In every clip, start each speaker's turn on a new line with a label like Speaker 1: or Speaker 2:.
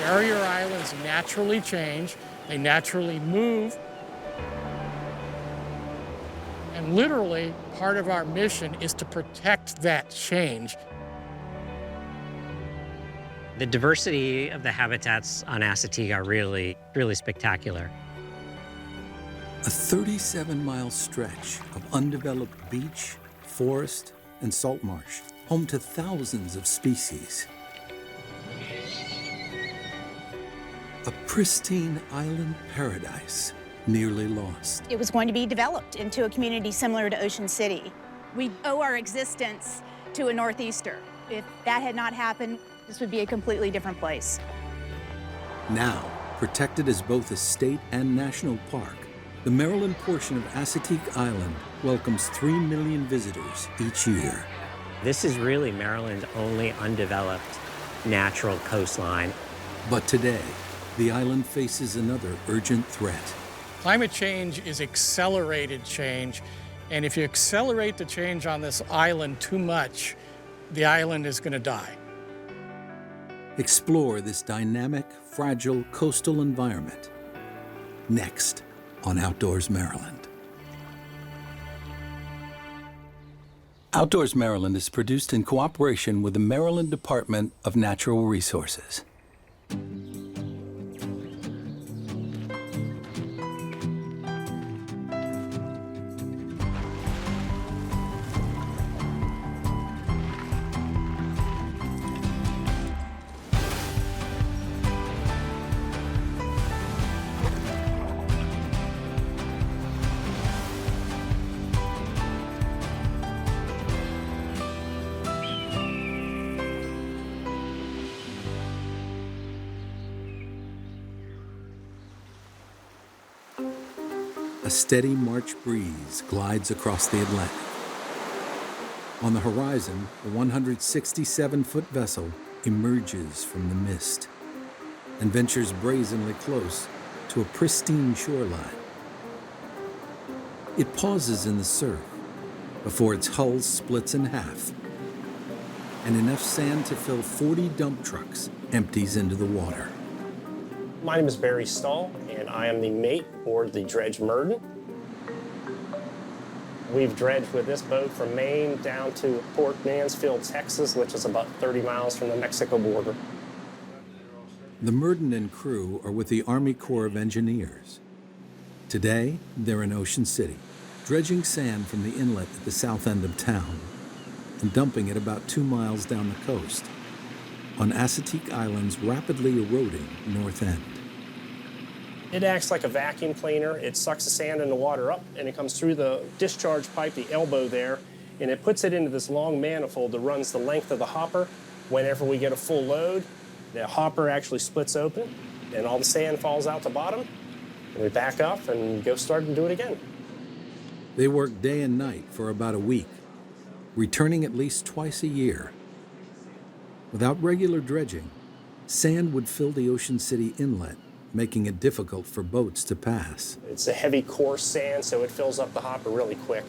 Speaker 1: Barrier islands naturally change, they naturally move, and literally part of our mission is to protect that change.
Speaker 2: The diversity of the habitats on Assateague are really, really spectacular.
Speaker 3: A 37-mile stretch of undeveloped beach, forest, and salt marsh, home to thousands of species. A pristine island paradise, nearly lost.
Speaker 4: It was going to be developed into a community similar to Ocean City. We owe our existence to a Northeaster. If that had not happened, this would be a completely different place.
Speaker 3: Now, protected as both a state and national park, the Maryland portion of Assateague Island welcomes 3 million visitors each year.
Speaker 2: This is really Maryland's only undeveloped natural coastline.
Speaker 3: But today, the island faces another urgent threat.
Speaker 1: Climate change is accelerated change, and if you accelerate the change on this island too much, the island is going to die.
Speaker 3: Explore this dynamic, fragile coastal environment next on Outdoors Maryland. Outdoors Maryland is produced in cooperation with the Maryland Department of Natural Resources. A steady March breeze glides across the Atlantic. On the horizon, a 167-foot vessel emerges from the mist and ventures brazenly close to a pristine shoreline. It pauses in the surf before its hull splits in half, and enough sand to fill 40 dump trucks empties into the water.
Speaker 5: My name is Barry Stahl, and I am the mate aboard the dredge Murden. We've dredged with this boat from Maine down to Port Mansfield, Texas, which is about 30 miles from the Mexico border.
Speaker 3: The Murden and crew are with the Army Corps of Engineers. Today, they're in Ocean City, dredging sand from the inlet at the south end of town and dumping it about 2 miles down the coast on Assateague Island's rapidly eroding north end.
Speaker 5: It acts like a vacuum cleaner. It sucks the sand and the water up, and it comes through the discharge pipe, the elbow there, and it puts it into this long manifold that runs the length of the hopper. Whenever we get a full load, the hopper actually splits open, and all the sand falls out the bottom, and we back up and go start and do it again.
Speaker 3: They work day and night for about a week, returning at least twice a year. Without regular dredging, sand would fill the Ocean City inlet, making it difficult for boats to pass.
Speaker 5: It's a heavy, coarse sand, so it fills up the hopper really quick.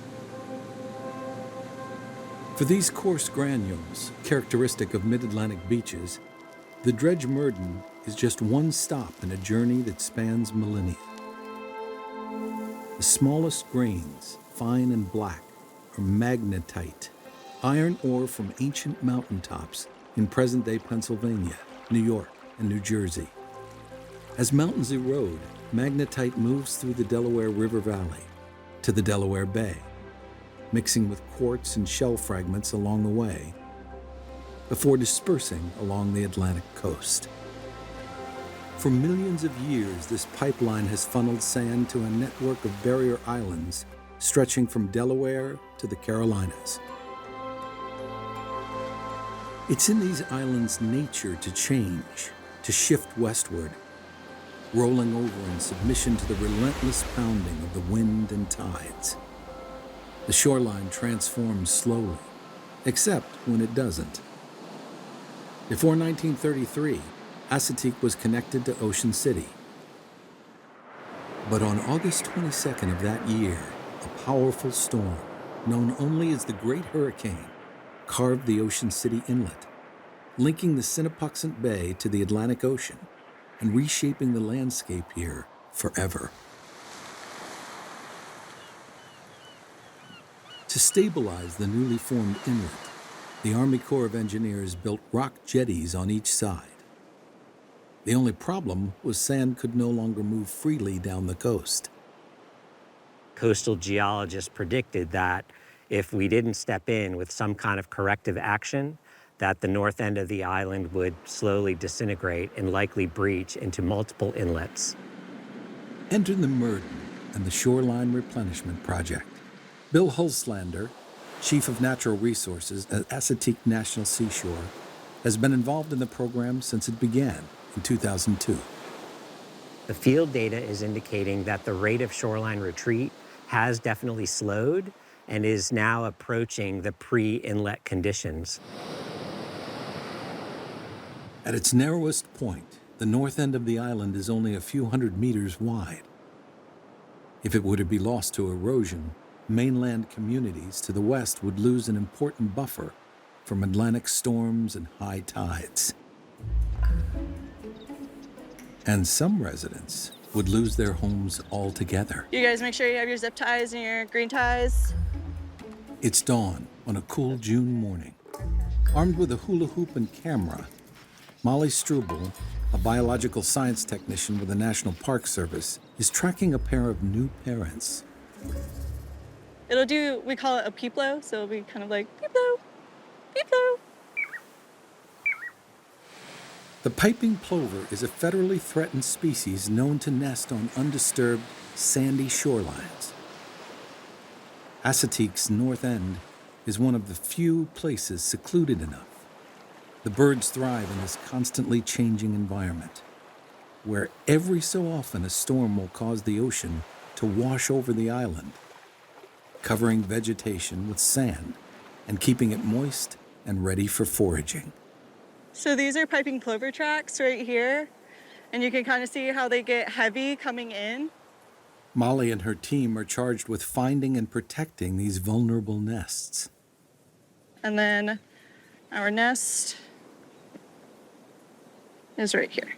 Speaker 3: For these coarse granules, characteristic of mid-Atlantic beaches, the dredge Murden is just one stop in a journey that spans millennia. The smallest grains, fine and black, are magnetite, iron ore from ancient mountaintops in present-day Pennsylvania, New York, and New Jersey. As mountains erode, magnetite moves through the Delaware River Valley to the Delaware Bay, mixing with quartz and shell fragments along the way, before dispersing along the Atlantic coast. For millions of years, this pipeline has funneled sand to a network of barrier islands stretching from Delaware to the Carolinas. It's in these islands' nature to change, to shift westward, rolling over in submission to the relentless pounding of the wind and tides. The shoreline transforms slowly, except when it doesn't. Before 1933, Assateague was connected to Ocean City. But on August 22nd of that year, a powerful storm, known only as the Great Hurricane, carved the Ocean City Inlet, linking the Sinapatuxent Bay to the Atlantic Ocean and reshaping the landscape here forever. To stabilize the newly formed inlet, the Army Corps of Engineers built rock jetties on each side. The only problem was sand could no longer move freely down the coast.
Speaker 2: Coastal geologists predicted that if we didn't step in with some kind of corrective action, that the north end of the island would slowly disintegrate and likely breach into multiple inlets.
Speaker 3: Enter the Murden and the Shoreline Replenishment Project. Bill Hulslander, Chief of Natural Resources at Assateague National Seashore, has been involved in the program since it began in 2002.
Speaker 2: The field data is indicating that the rate of shoreline retreat has definitely slowed and is now approaching the pre-inlet conditions.
Speaker 3: At its narrowest point, the north end of the island is only a few hundred meters wide. If it were to be lost to erosion, mainland communities to the west would lose an important buffer from Atlantic storms and high tides. And some residents would lose their homes altogether.
Speaker 6: You guys make sure you have your zip ties and your green ties.
Speaker 3: It's dawn on a cool June morning. Armed with a hula hoop and camera, Molly Struble, a biological science technician with the National Park Service, is tracking a pair of new parents.
Speaker 6: It'll do, we call it a peeplo, so it'll be kind of like peeplo, peeplo.
Speaker 3: The piping plover is a federally threatened species known to nest on undisturbed, sandy shorelines. Assateague's north end is one of the few places secluded enough. The birds thrive in this constantly changing environment, where every so often a storm will cause the ocean to wash over the island, covering vegetation with sand and keeping it moist and ready for foraging.
Speaker 6: So these are piping plover tracks right here, and you can kind of see how they get heavy coming in.
Speaker 3: Molly and her team are charged with finding and protecting these vulnerable nests.
Speaker 6: And then our nest is right here.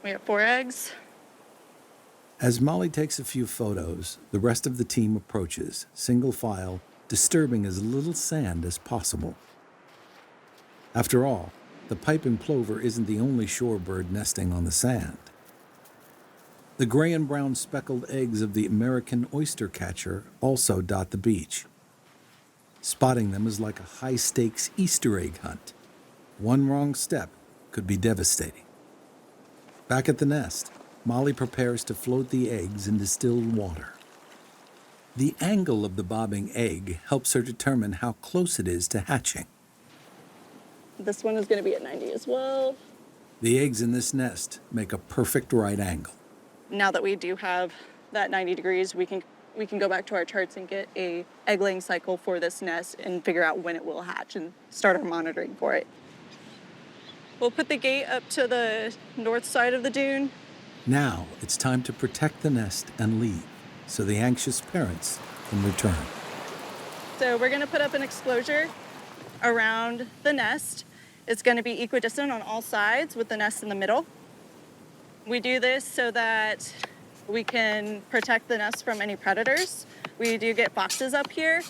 Speaker 6: We have 4 eggs.
Speaker 3: As Molly takes a few photos, the rest of the team approaches, single file, disturbing as little sand as possible. After all, the piping plover isn't the only shorebird nesting on the sand. The gray and brown speckled eggs of the American oystercatcher also dot the beach. Spotting them is like a high-stakes Easter egg hunt. One wrong step could be devastating. Back at the nest, Molly prepares to float the eggs in distilled water. The angle of the bobbing egg helps her determine how close it is to hatching.
Speaker 6: This one is going to be at 90 as well.
Speaker 3: The eggs in this nest make a perfect right angle.
Speaker 6: Now that we do have that 90 degrees, we can go back to our charts and get a egg-laying cycle for this nest and figure out when it will hatch and start our monitoring for it. We'll put the gate up to the north side of the dune.
Speaker 3: Now it's time to protect the nest and leave, so the anxious parents can return.
Speaker 6: So we're gonna put up an exclosure around the nest. It's gonna be equidistant on all sides with the nest in the middle. We do this so that we can protect the nest from any predators. We do get foxes up here,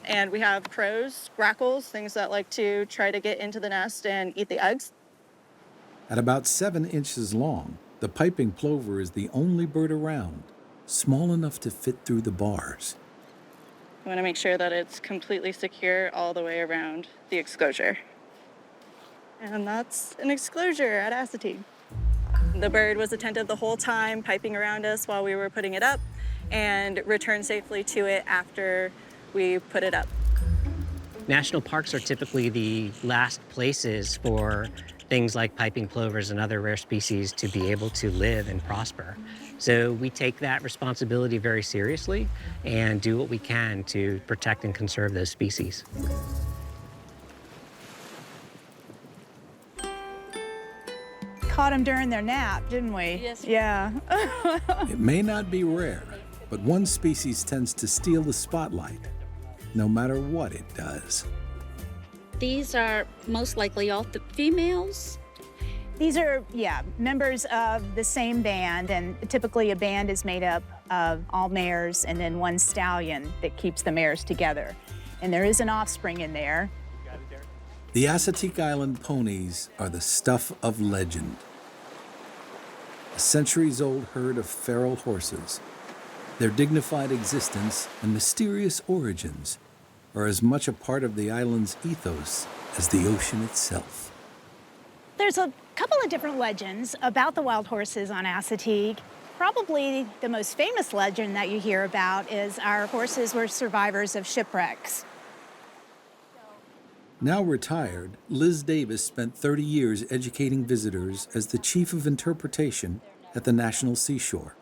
Speaker 6: and we have crows, grackles, things that like to try to get into the nest and eat the eggs.
Speaker 3: At about 7 inches long, the piping plover is the only bird around small enough to fit through the bars.
Speaker 6: We want to make sure that it's completely secure all the way around the exclosure. And that's an exclosure at Assateague. The bird was attentive the whole time, piping around us while we were putting it up, and returned safely to it after we put it up.
Speaker 2: National parks are typically the last places for things like piping plovers and other rare species to be able to live and prosper. So we take that responsibility very seriously and do what we can to protect and conserve those species.
Speaker 4: Caught them during their nap, didn't we?
Speaker 6: Yes.
Speaker 4: Yeah.
Speaker 3: It may not be rare, but one species tends to steal the spotlight, no matter what it does.
Speaker 7: these are most likely all the females.
Speaker 4: These are, yeah, members of the same band, and typically a band is made up of all mares and then one stallion that keeps the mares together. And there is an offspring in there.
Speaker 3: The Assateague Island ponies are the stuff of legend. A centuries-old herd of feral horses. Their dignified existence and mysterious origins are as much a part of the island's ethos as the ocean itself.
Speaker 4: There's a couple of different legends about the wild horses on Assateague. Probably the most famous legend that you hear about is our horses were survivors of shipwrecks.
Speaker 3: Now retired, Liz Davis spent 30 years educating visitors as the chief of interpretation at the National Seashore,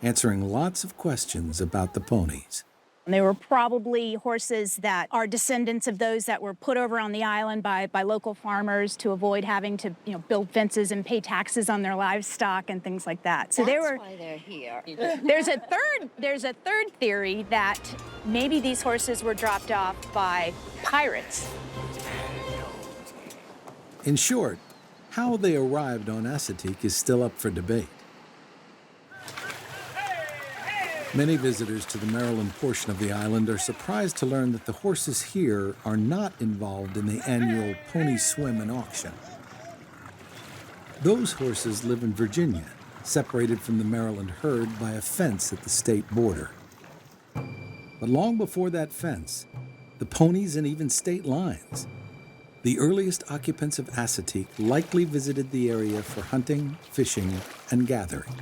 Speaker 3: answering lots of questions about the ponies.
Speaker 4: They were probably horses that are descendants of those that were put over on the island by local farmers to avoid having to, build fences and pay taxes on their livestock and things like that. So
Speaker 7: That's why they're here.
Speaker 4: There's a third theory that maybe these horses were dropped off by pirates.
Speaker 3: In short, how they arrived on Assateague is still up for debate. Many visitors to the Maryland portion of the island are surprised to learn that the horses here are not involved in the annual pony swim and auction. Those horses live in Virginia, separated from the Maryland herd by a fence at the state border. But long before that fence, the ponies and even state lines, the earliest occupants of Assateague likely visited the area for hunting, fishing, and gathering.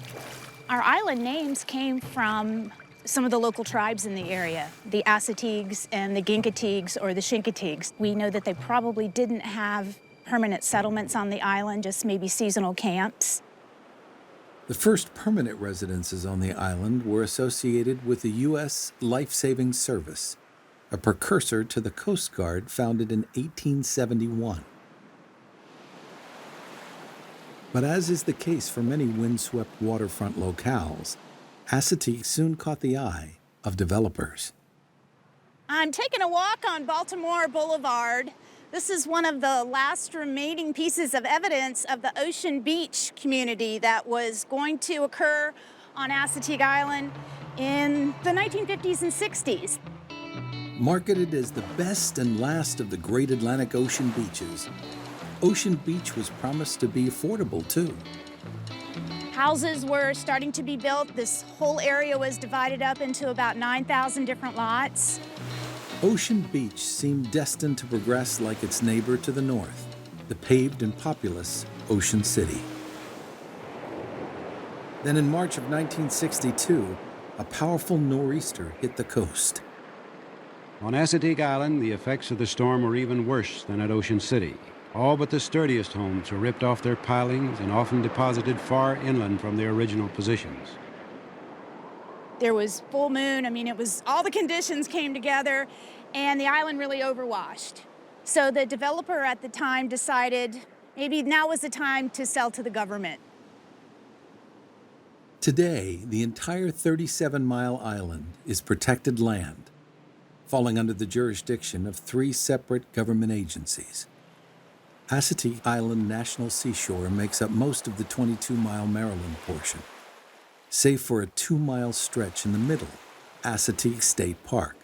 Speaker 4: Our island names came from some of the local tribes in the area, the Assateagues and the Ginkatigues or the Chincoteagues. We know that they probably didn't have permanent settlements on the island, just maybe seasonal camps.
Speaker 3: The first permanent residences on the island were associated with the U.S. Life-Saving Service, a precursor to the Coast Guard founded in 1871. But as is the case for many windswept waterfront locales, Assateague soon caught the eye of developers.
Speaker 4: I'm taking a walk on Baltimore Boulevard. This is one of the last remaining pieces of evidence of the Ocean Beach community that was going to occur on Assateague Island in the 1950s and 60s.
Speaker 3: Marketed as the best and last of the great Atlantic Ocean beaches, Ocean Beach was promised to be affordable too.
Speaker 4: Houses were starting to be built. This whole area was divided up into about 9,000 different lots.
Speaker 3: Ocean Beach seemed destined to progress like its neighbor to the north, the paved and populous Ocean City. Then in March of 1962, a powerful nor'easter hit the coast.
Speaker 8: On Assateague Island, the effects of the storm were even worse than at Ocean City. All but the sturdiest homes were ripped off their pilings and often deposited far inland from their original positions.
Speaker 4: There was full moon. It was all the conditions came together, and the island really overwashed. So the developer at the time decided maybe now was the time to sell to the government.
Speaker 3: Today, the entire 37-mile island is protected land, falling under the jurisdiction of 3 separate government agencies. Assateague Island National Seashore makes up most of the 22-mile Maryland portion, save for a 2-mile stretch in the middle, Assateague State Park.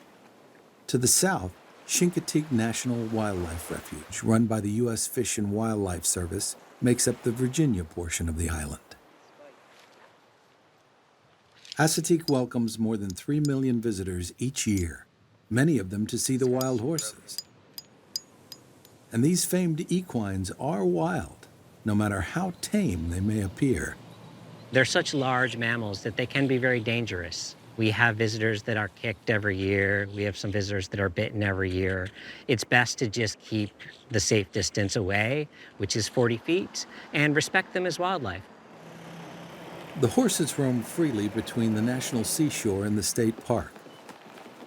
Speaker 3: To the south, Chincoteague National Wildlife Refuge, run by the U.S. Fish and Wildlife Service, makes up the Virginia portion of the island. Assateague welcomes more than 3 million visitors each year, many of them to see the wild horses. And these famed equines are wild, no matter how tame they may appear.
Speaker 2: They're such large mammals that they can be very dangerous. We have visitors that are kicked every year. We have some visitors that are bitten every year. It's best to just keep the safe distance away, which is 40 feet, and respect them as wildlife.
Speaker 3: The horses roam freely between the National Seashore and the state park.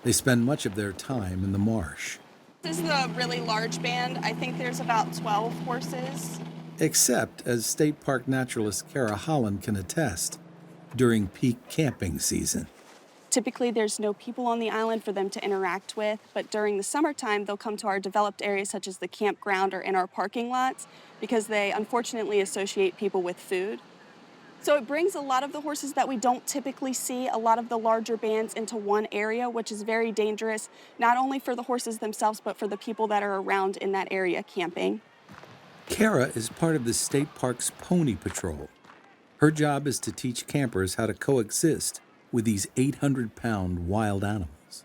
Speaker 3: They spend much of their time in the marsh.
Speaker 6: This is a really large band. I think there's about 12 horses.
Speaker 3: Except, as state park naturalist Kara Holland can attest, during peak camping season.
Speaker 9: Typically, there's no people on the island for them to interact with, but during the summertime, they'll come to our developed areas such as the campground or in our parking lots because they unfortunately associate people with food. So it brings a lot of the horses that we don't typically see, a lot of the larger bands, into one area, which is very dangerous, not only for the horses themselves, but for the people that are around in that area camping.
Speaker 3: Kara is part of the state park's Pony Patrol. Her job is to teach campers how to coexist with these 800-pound wild animals.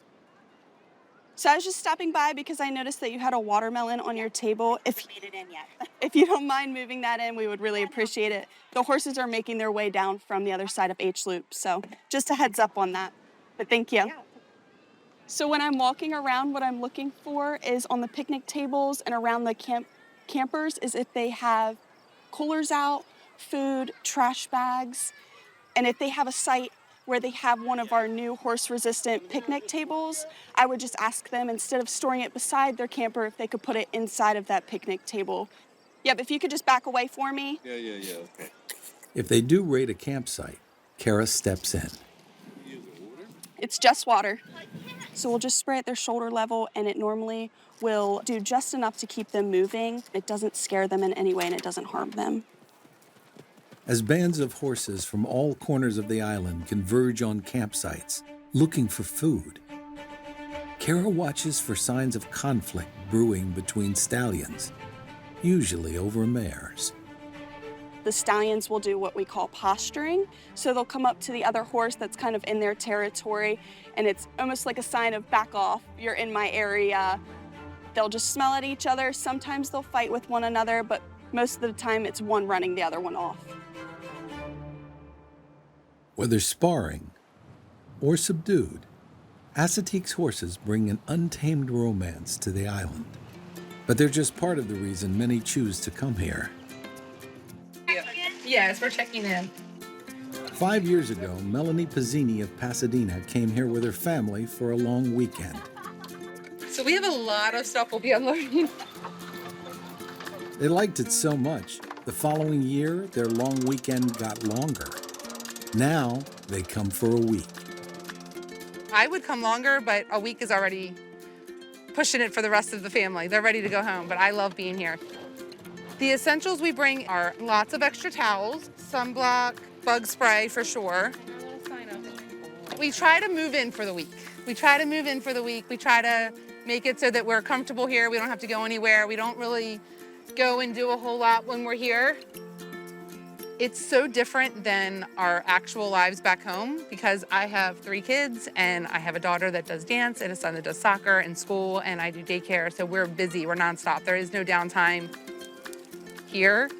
Speaker 9: So I was just stopping by because I noticed that you had a watermelon on your table. If you don't mind moving that in, we would really appreciate it. The horses are making their way down from the other side of H Loop, so just a heads up on that. But thank you. So when I'm walking around, what I'm looking for is on the picnic tables and around the campers is if they have coolers out, food, trash bags, and if they have a site where they have one of our new horse-resistant picnic tables, I would just ask them, instead of storing it beside their camper, if they could put it inside of that picnic table. Yep, if you could just back away for me.
Speaker 10: Yeah, okay.
Speaker 3: If they do raid a campsite, Kara steps in.
Speaker 9: It's just water. So we'll just spray at their shoulder level, and it normally will do just enough to keep them moving. It doesn't scare them in any way, and it doesn't harm them.
Speaker 3: As bands of horses from all corners of the island converge on campsites, looking for food, Kara watches for signs of conflict brewing between stallions, usually over mares.
Speaker 9: The stallions will do what we call posturing. So they'll come up to the other horse that's kind of in their territory, and it's almost like a sign of back off, you're in my area. They'll just smell at each other. Sometimes they'll fight with one another, but most of the time it's one running the other one off.
Speaker 3: Whether sparring or subdued, Assateague's horses bring an untamed romance to the island. But they're just part of the reason many choose to come here.
Speaker 11: Yes, we're checking in.
Speaker 3: 5 years ago, Melanie Pizzini of Pasadena came here with her family for a long weekend.
Speaker 11: So we have a lot of stuff we'll be unloading.
Speaker 3: They liked it so much, the following year, their long weekend got longer. Now, they come for a week.
Speaker 11: I would come longer, but a week is already pushing it for the rest of the family. They're ready to go home, but I love being here. The essentials we bring are lots of extra towels, sunblock, bug spray for sure. We try to move in for the week. We try to make it so that we're comfortable here. We don't have to go anywhere. We don't really go and do a whole lot when we're here. It's so different than our actual lives back home because I have 3 kids and I have a daughter that does dance and a son that does soccer and school, and I do daycare, so we're busy, we're nonstop. There is no downtime. Here,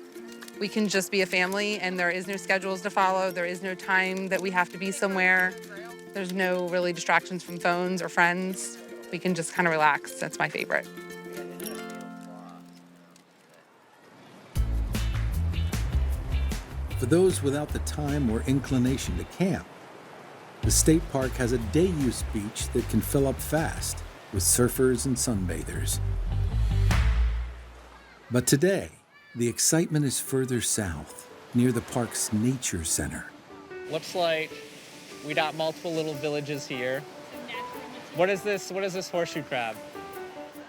Speaker 11: we can just be a family and there is no schedules to follow. There is no time that we have to be somewhere. There's no really distractions from phones or friends. We can just kind of relax. That's my favorite.
Speaker 3: For those without the time or inclination to camp, the state park has a day-use beach that can fill up fast with surfers and sunbathers. But today, the excitement is further south, near the park's nature center.
Speaker 12: Looks like we got multiple little villages here. What is this horseshoe crab?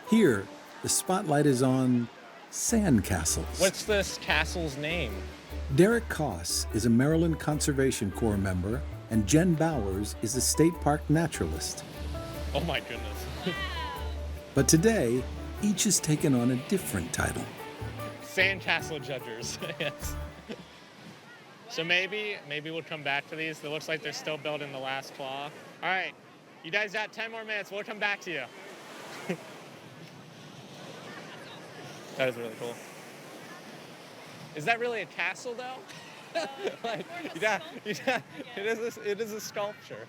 Speaker 3: Here, the spotlight is on sandcastles.
Speaker 12: What's this castle's name?
Speaker 3: Derek Koss is a Maryland Conservation Corps member, and Jen Bowers is a state park naturalist.
Speaker 12: Oh my goodness.
Speaker 3: But today, each has taken on a different title.
Speaker 12: Sandcastle judges, yes. So maybe we'll come back to these. It looks like they're still building the last claw. All right, you guys got 10 more minutes. We'll come back to you. That is really cool. Is that really a castle, though? Like, it is a sculpture.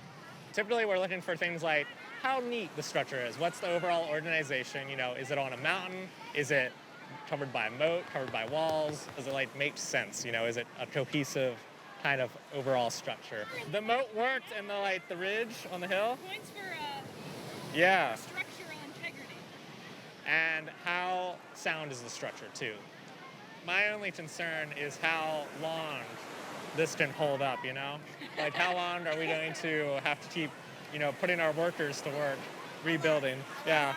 Speaker 12: Typically, we're looking for things like how neat the structure is. What's the overall organization? You know, is it on a mountain? Is it covered by a moat, covered by walls? Does it like make sense? You know, is it a cohesive kind of overall structure? The moat worked and the ridge on the hill?
Speaker 13: Points for
Speaker 12: yeah.
Speaker 13: structural integrity.
Speaker 12: And how sound is the structure too? My only concern is how long this can hold up, you know? Like how long are we going to have to keep, you know, putting our workers to work, rebuilding. Yeah.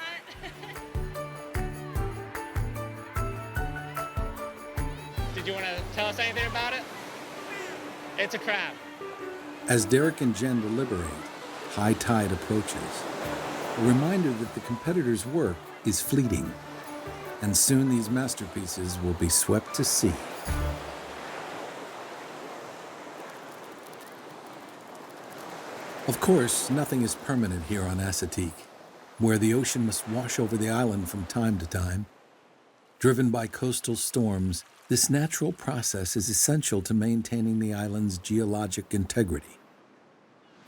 Speaker 12: Did you want to tell us anything about it? It's a crab.
Speaker 3: As Derek and Jen deliberate, high tide approaches. A reminder that the competitors' work is fleeting, and soon these masterpieces will be swept to sea. Of course, nothing is permanent here on Assateague, where the ocean must wash over the island from time to time. Driven by coastal storms, this natural process is essential to maintaining the island's geologic integrity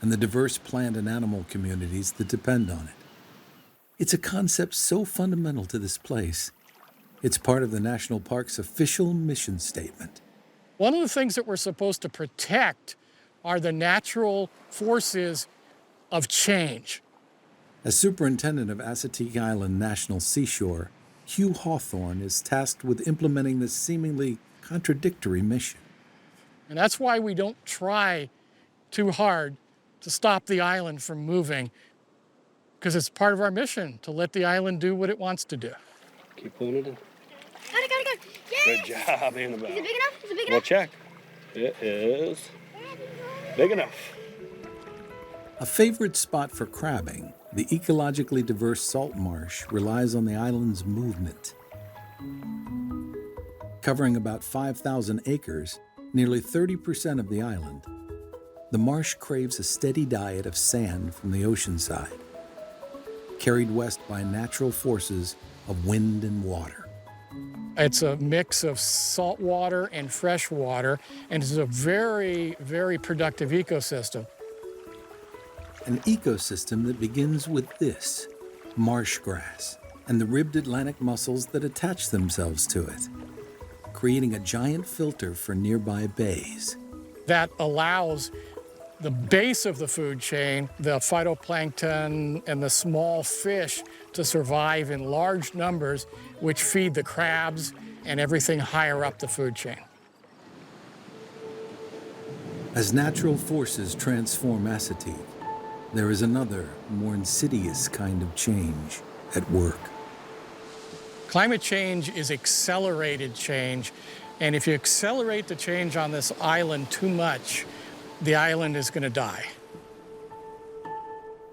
Speaker 3: and the diverse plant and animal communities that depend on it. It's a concept so fundamental to this place, it's part of the National Park's official mission statement.
Speaker 1: One of the things that we're supposed to protect are the natural forces of change.
Speaker 3: As superintendent of Assateague Island National Seashore, Hugh Hawthorne is tasked with implementing this seemingly contradictory mission.
Speaker 1: And that's why we don't try too hard to stop the island from moving, because it's part of our mission to let the island do what it wants to do.
Speaker 10: Keep pulling it in.
Speaker 7: Got it. Yes!
Speaker 10: Good job, Annabelle.
Speaker 7: Is it big enough? Is it big
Speaker 10: We'll
Speaker 7: enough?
Speaker 10: check. It is big enough.
Speaker 3: A favorite spot for crabbing, the ecologically diverse salt marsh relies on the island's movement. Covering about 5,000 acres, nearly 30% of the island, the marsh craves a steady diet of sand from the ocean side, carried west by natural forces of wind and water.
Speaker 1: It's a mix of salt water and fresh water, and it's a very, very productive ecosystem.
Speaker 3: An ecosystem that begins with this, marsh grass, and the ribbed Atlantic mussels that attach themselves to it, creating a giant filter for nearby bays.
Speaker 1: That allows the base of the food chain, the phytoplankton and the small fish, to survive in large numbers, which feed the crabs and everything higher up the food chain.
Speaker 3: As natural forces transform Assateague, there is another, more insidious kind of change at work.
Speaker 1: Climate change is accelerated change, and if you accelerate the change on this island too much, the island is going to die.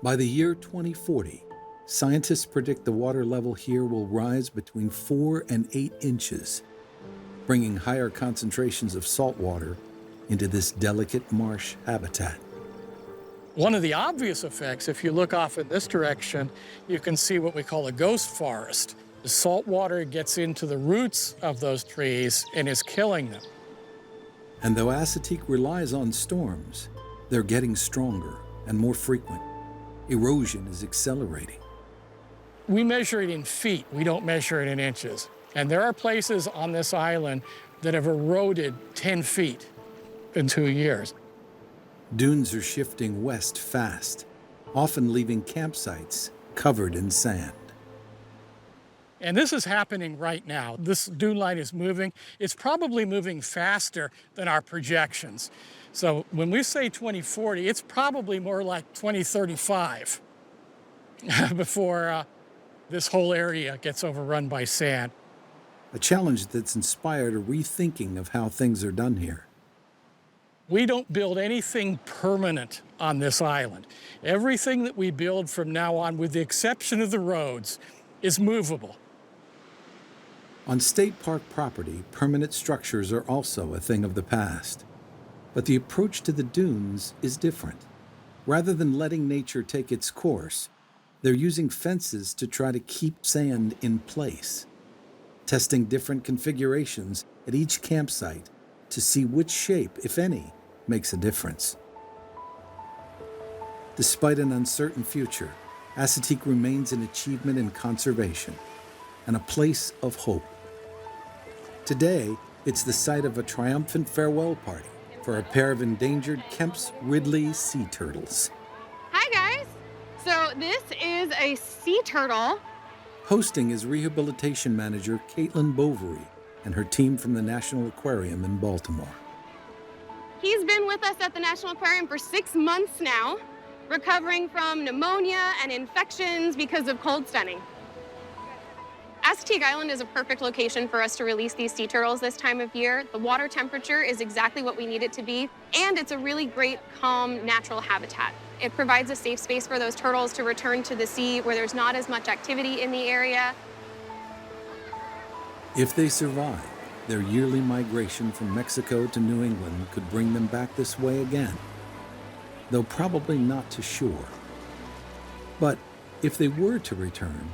Speaker 3: By the year 2040, scientists predict the water level here will rise between 4 and 8 inches, bringing higher concentrations of salt water into this delicate marsh habitat.
Speaker 1: One of the obvious effects, if you look off in this direction, you can see what we call a ghost forest. The salt water gets into the roots of those trees and is killing them.
Speaker 3: And though Assateague relies on storms, they're getting stronger and more frequent. Erosion is accelerating.
Speaker 1: We measure it in feet, we don't measure it in inches. And there are places on this island that have eroded 10 feet in 2 years.
Speaker 3: Dunes are shifting west fast, often leaving campsites covered in sand.
Speaker 1: And this is happening right now. This dune line is moving. It's probably moving faster than our projections. So when we say 2040, it's probably more like 2035 before this whole area gets overrun by sand.
Speaker 3: A challenge that's inspired a rethinking of how things are done here.
Speaker 1: We don't build anything permanent on this island. Everything that we build from now on, with the exception of the roads, is movable.
Speaker 3: On state park property, permanent structures are also a thing of the past. But the approach to the dunes is different. Rather than letting nature take its course, they're using fences to try to keep sand in place, testing different configurations at each campsite to see which shape, if any, makes a difference. Despite an uncertain future, Assateague remains an achievement in conservation and a place of hope. Today, it's the site of a triumphant farewell party for a pair of endangered Kemp's Ridley sea turtles.
Speaker 13: Hi guys! So this is a sea turtle.
Speaker 3: Hosting is rehabilitation manager Caitlin Bovary and her team from the National Aquarium in Baltimore.
Speaker 13: He's been with us at the National Aquarium for 6 months now. recovering from pneumonia and infections because of cold stunning. Assateague Island is a perfect location for us to release these sea turtles this time of year. The water temperature is exactly what we need it to be, and it's a really great, calm, natural habitat. It provides a safe space for those turtles to return to the sea where there's not as much activity in the area.
Speaker 3: If they survive, their yearly migration from Mexico to New England could bring them back this way again, though probably not to shore. But if they were to return,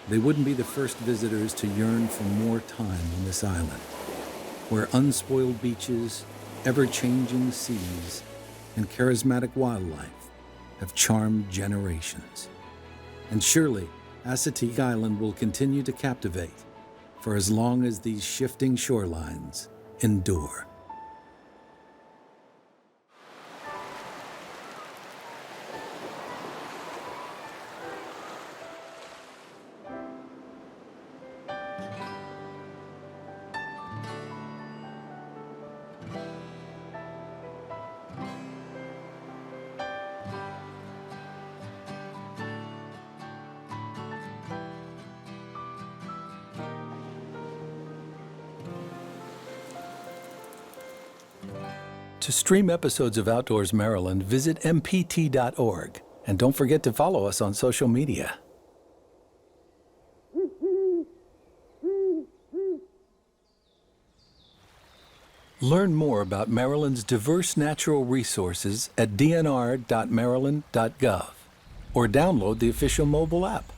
Speaker 3: they wouldn't be the first visitors to yearn for more time on this island, where unspoiled beaches, ever-changing seas, and charismatic wildlife have charmed generations. And surely, Assateague Island will continue to captivate for as long as these shifting shorelines endure. To stream episodes of Outdoors Maryland, visit mpt.org. And don't forget to follow us on social media. Learn more about Maryland's diverse natural resources at dnr.maryland.gov or download the official mobile app.